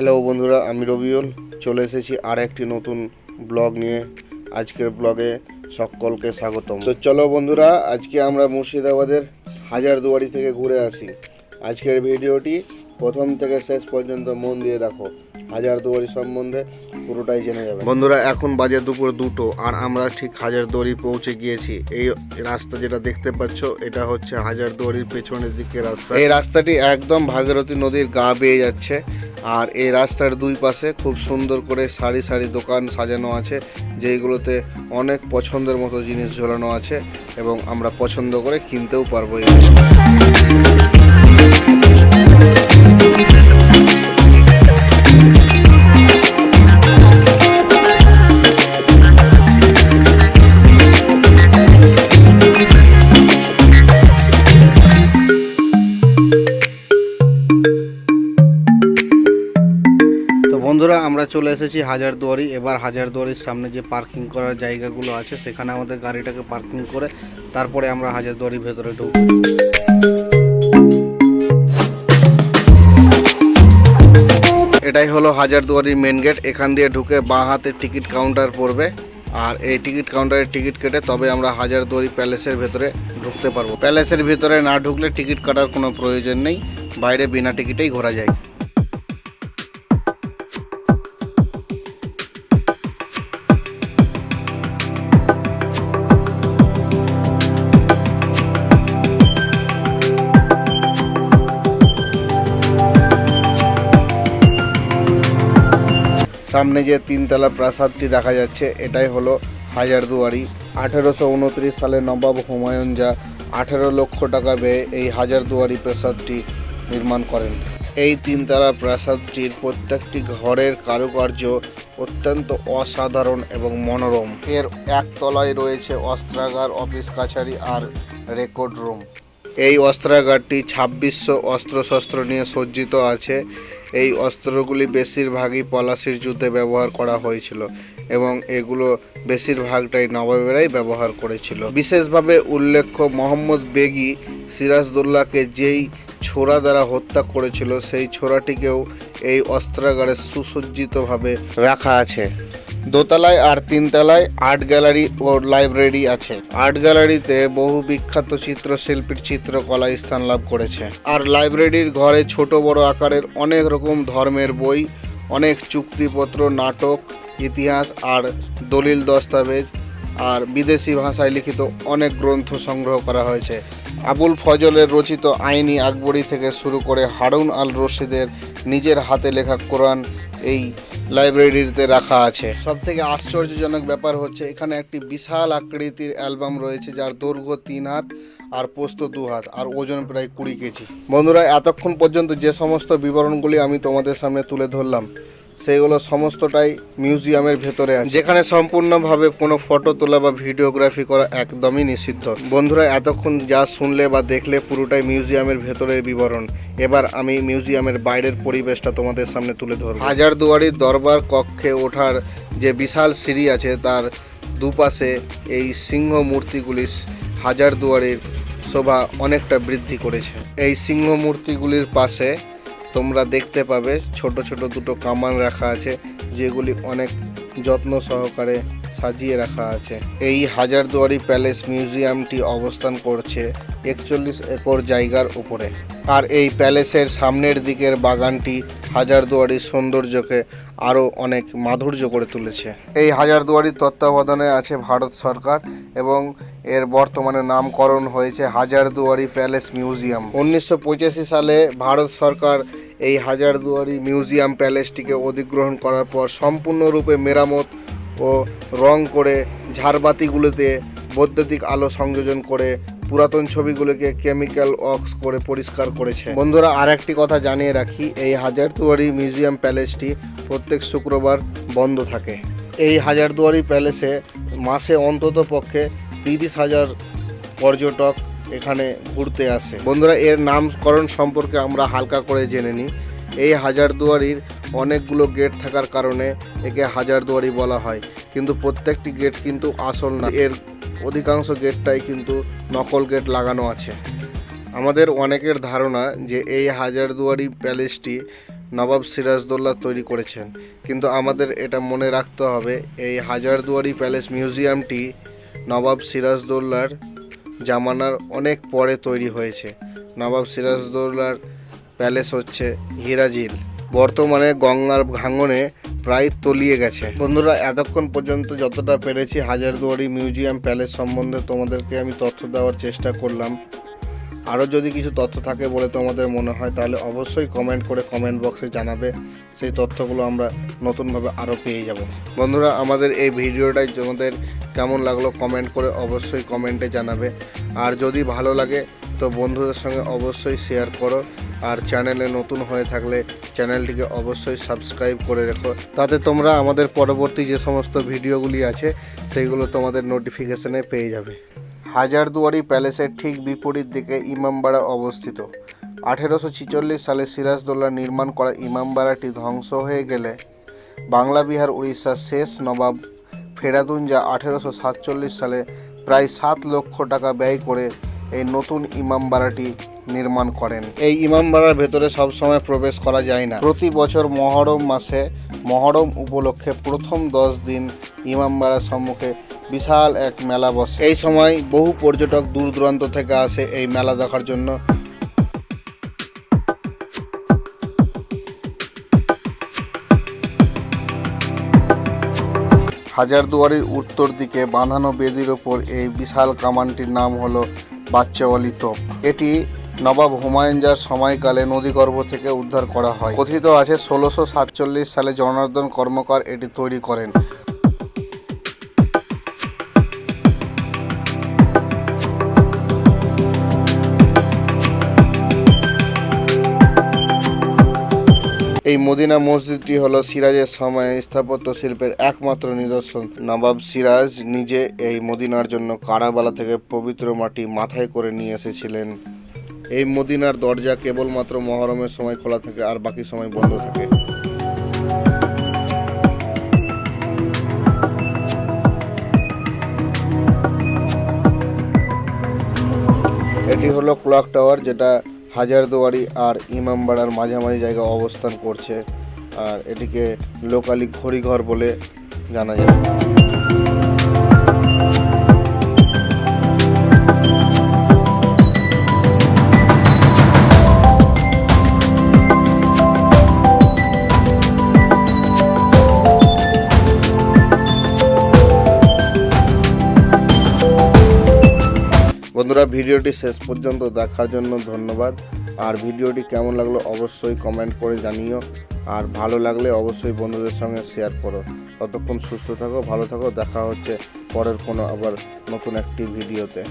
Hello বন্ধুরা, আমি রবিউল চলে এসেছি আর একটি নতুন ব্লগ নিয়ে। আজকের ব্লগে সকলকে স্বাগতম। তো চলো বন্ধুরা, আজকে আমরা মুর্শিদাবাদের হাজারদুয়ারি থেকে ঘুরে আসি। আজকের ভিডিওটি প্রথম থেকে শেষ পর্যন্ত মন দিয়ে দেখো, হাজারদুয়ারি সম্বন্ধে পুরোটাই জেনে যাবে। বন্ধুরা, এখন বাজে দুপুর 2টো আর আমরা ঠিক হাজারদুয়ারি পৌঁছে গিয়েছি। এই রাস্তা যেটা দেখতে পাচ্ছ, এটা হচ্ছে হাজারদুয়ারির পেছনের দিকে রাস্তা। এই রাস্তাটি একদম ভাগীরথী নদীর গা বেয়ে যাচ্ছে আর এই রাস্তার দুই পাশে খুব সুন্দর করে সারি সারি দোকান সাজানো আছে, যেগুলোতে অনেক পছন্দের মতো জিনিস ঝোলানো আছে এবং আমরা পছন্দ করে কিনতেও পারবো। বন্ধুরা, আমরা চলে এসেছি হাজারদুয়ারি। এবার হাজারদুয়ারির সামনে যে পার্কিং করার জায়গাগুলো আছে সেখানে আমাদের গাড়িটাকে পার্কিং করে তারপরে আমরা হাজারদুয়ারির ভেতরে ঢুকব। এটাই হলো হাজারদুয়ারির মেন গেট। এখান দিয়ে ঢুকে বাঁ হাতে টিকিট কাউন্টার পড়বে আর এই টিকিট কাউন্টারে টিকিট কেটে তবে আমরা হাজারদুয়ারি প্যালেসের ভেতরে ঢুকতে পারবো। প্যালেসের ভেতরে না ঢুকলে টিকিট কাটার কোনো প্রয়োজন নেই, বাইরে বিনা টিকিটেই ঘোরা যায়। সামনে যে তিনতলা প্রাসাদটি দেখা যাচ্ছে এটাই হলো হাজারদুয়ারি। 1829 সালে নবাব হুমায়ুন যা 18 লক্ষ টাকা ব্যয়ে এই হাজারদুয়ারি প্রাসাদটি নির্মাণ করেন। এই তিনতলা প্রাসাদটির প্রত্যেকটি ঘরের কারুকার্য অত্যন্ত অসাধারণ এবং মনোরম। এর একতলায় রয়েছে অস্ত্রাগার, অফিস কাছারি আর রেকর্ড রুম। এই অস্ত্রাগারটি 2600 অস্ত্রশস্ত্র নিয়ে সজ্জিত আছে। এই অস্ত্রগুলি বেশিরভাগই পলাশির যুদ্ধে ব্যবহার করা হয়েছিল এবং এগুলো বেশিরভাগটাই নবাবেরাই ব্যবহার করেছিল। বিশেষভাবে উল্লেখ্য, মোহাম্মদ বেগি সিরাজদৌল্লাকে যেই ছোরা দ্বারা হত্যা করেছিল সেই ছোরাটিকেও এই অস্ত্রাগারে সুসজ্জিতভাবে রাখা আছে। দোতলায় আর তিনতলায় আর্ট গ্যালারি ও লাইব্রেরি আছে। আর্ট গ্যালারিতে বহু বিখ্যাত চিত্রশিল্পীর চিত্রকলা স্থান লাভ করেছে আর লাইব্রেরির ঘরে ছোট বড় আকারের অনেক রকম ধর্মের বই, অনেক চুক্তিপত্র, নাটক, ইতিহাস আর দলিল দস্তাবেজ আর বিদেশি ভাষায় লিখিত অনেক গ্রন্থ সংগ্রহ করা হয়েছে। আবুল ফজলের রচিত আইনি আকবরী থেকে শুরু করে হারুন আল রশিদের নিজের হাতে লেখা কোরআন এই লাইব্রেরিতে রাখা আছে। সব থেকে আশ্চর্যজনক ব্যাপার হচ্ছে এখানে একটি বিশাল আকৃতির অ্যালবাম রয়েছে যার দৈর্ঘ্য 3 হাত আর প্রস্থ 2 হাত আর ওজন প্রায় 20 কেজি। বন্ধুরা, এতক্ষণ পর্যন্ত যে সমস্ত বিবরণগুলি আমি তোমাদের সামনে তুলে ধরলাম সেগুলো সমস্তটাই মিউজিয়ামের ভেতরে আছে, যেখানে সম্পূর্ণভাবে কোনো ফটো তোলা বা ভিডিওগ্রাফি করা একদমই নিষিদ্ধ। বন্ধুরা, এতক্ষণ যা শুনলে বা দেখলে পুরোটাই মিউজিয়ামের ভেতরের বিবরণ। এবার আমি মিউজিয়ামের বাইরের পরিবেশটা তোমাদের সামনে তুলে ধরব। হাজারদুয়ারির দরবার কক্ষে ওঠার যে বিশাল সিঁড়ি আছে তার দুপাশে এই সিংহ মূর্তিগুলি হাজারদুয়ারির শোভা অনেকটা বৃদ্ধি করেছে। এই সিংহ মূর্তিগুলির পাশে তোমরা দেখতে পাবে ছোট ছোট দুটো কামান রাখা আছে, যেগুলি অনেক যত্ন সহকারে সাজিয়ে রাখা আছে। এই হাজারদুয়ারি প্যালেস মিউজিয়ামটি অবস্থান করছে 41 একর জায়গার উপরে আর এই প্যালেসের সামনের দিকের বাগানটি হাজারদুয়ারির সৌন্দর্যকে আরও অনেক মাধুর্য করে তুলেছে। এই হাজারদুয়ারির তত্ত্বাবধানে আছে ভারত সরকার এবং এর বর্তমানে নামকরণ হয়েছে হাজারদুয়ারি প্যালেস মিউজিয়াম। 1985 সালে ভারত সরকার এই হাজারদুয়ারি মিউজিয়াম প্যালেসটিকে অধিগ্রহণ করার পর সম্পূর্ণরূপে মেরামত ও রং করে ঝাড়বাতিগুলোতে বৈদ্যুতিক আলো সংযোজন করে পুরাতন ছবিগুলোকে কেমিক্যাল ওয়াক্স করে পরিষ্কার করেছে। বন্ধুরা, আর একটি কথা জানিয়ে রাখি, এই হাজারদুয়ারি মিউজিয়াম প্যালেসটি প্রত্যেক শুক্রবার বন্ধ থাকে। এই হাজারদুয়ারি প্যালেসে মাসে অন্তত পক্ষে 30,000 পর্যটক এখানে ঘুরতে আসে। বন্ধুরা, এর নামকরণ সম্পর্কে আমরা হালকা করে জেনে নিই। এই হাজারদুয়ারির অনেকগুলো গেট থাকার কারণে একে হাজারদুয়ারি বলা হয়, কিন্তু প্রত্যেকটি গেট কিন্তু আসল না। এর অধিকাংশ গেটটাই কিন্তু নকল গেট লাগানো আছে। আমাদের অনেকের ধারণা যে এই হাজারদুয়ারি প্যালেসটি নবাব সিরাজদৌল্লা তৈরি করেছেন। কিন্তু আমাদের এটা মনে রাখতে হবে, এই হাজারদুয়ারি প্যালেস মিউজিয়ামটি নবাব সিরাজদৌল্লার জামানার অনেক পরে তৈরি হয়েছে। নবাব সিরাজদৌল্লার প্যালেস হচ্ছে হীরাঝিল, বর্তমানে গঙ্গার ভাঙনে প্রায় তলিয়ে গেছে। বন্ধুরা, এতক্ষণ পর্যন্ত যতটা পেরেছি হাজারদুয়ারি মিউজিয়াম প্যালেস সম্বন্ধে তোমাদেরকে আমি তথ্য দেওয়ার চেষ্টা করলাম। আরও যদি কিছু তথ্য থাকে বলে তোমাদের মনে হয় তাহলে অবশ্যই কমেন্ট করে কমেন্ট বক্সে জানাবে, সেই তথ্যগুলো আমরা নতুনভাবে আরও পেয়ে যাব। বন্ধুরা, আমাদের এই ভিডিওটাই তোমাদের কেমন লাগলো কমেন্ট করে অবশ্যই কমেন্টে জানাবে। আর যদি ভালো লাগে তো বন্ধুদের সঙ্গে অবশ্যই শেয়ার করো। আর চ্যানেলে নতুন হয়ে থাকলে চ্যানেলটিকে অবশ্যই সাবস্ক্রাইব করে রেখো, তাতে তোমরা আমাদের পরবর্তী যে সমস্ত ভিডিওগুলি আছে সেইগুলো তোমাদের নোটিফিকেশনে পেয়ে যাবে। হাজারদুয়ারি প্যালেসের ঠিক বিপরীত দিকে ইমামবাড়া অবস্থিত। 1846 সালে সিরাজদৌল্লা নির্মাণ করা ইমামবাড়াটি ধ্বংস হয়ে গেলে বাংলা বিহার উড়িষ্যার শেষ নবাব ফেরাদুন যা 1847 সালে প্রায় 7 লক্ষ টাকা ব্যয় করে এই নতুন ইমামবাড়াটি নির্মাণ করেন। এই ইমামবাড়ার ভেতরে সবসময় প্রবেশ করা যায় না। প্রতি বছর মহরম মাসে মহরম উপলক্ষে প্রথম 10 দিন ইমামবাড়ার সম্মুখে বিশাল এক মেলা বসে। এই সময় বহু পর্যটক দূর দূরান্ত থেকে আসে এই মেলা দেখার জন্য। হাজারদুয়ারির উত্তর দিকে বাঁধানো বেদির ওপর এই বিশাল কামানটির নাম হলো বাচ্চাওয়ালি তোপ। এটি নবাব হুমায়ুন শাহর সময়কালে নদীগর্ভ থেকে উদ্ধার করা হয়। কথিত আছে 1647 সালে জনার্দন কর্মকার এটি তৈরি করেন। এই মদিনা মসজিদটি হলো সিরাজের সময়ে স্থাপত্য শিল্পের একমাত্র নিদর্শন। নবাব সিরাজ নিজে এই মদিনার জন্য কারাবালা থেকে পবিত্র মাটি মাথায় করে নিয়ে এসেছিলেন। এই মদিনার দরজা কেবলমাত্র মহরমের সময় খোলা থাকে, আর বাকি সময় বন্ধ থাকে। এটি হলো ক্লক টাওয়ার, যেটা হাজারদুয়ারি আর ইমামবাড়ার মাঝামাঝি জায়গায় অবস্থান করছে, আর এটিকে লোকালি ঘড়িঘর বলে জানা যায়। বন্ধুরা, ভিডিওটি শেষ পর্যন্ত দেখার জন্য ধন্যবাদ। আর ভিডিওটি কেমন লাগলো অবশ্যই কমেন্ট করে জানিও, আর ভালো লাগলে অবশ্যই বন্ধুদের সঙ্গে শেয়ার করো। ততক্ষণ সুস্থ থাকো, ভালো থাকো। দেখা হচ্ছে পরের কোনো আবার নতুন একটি ভিডিওতে।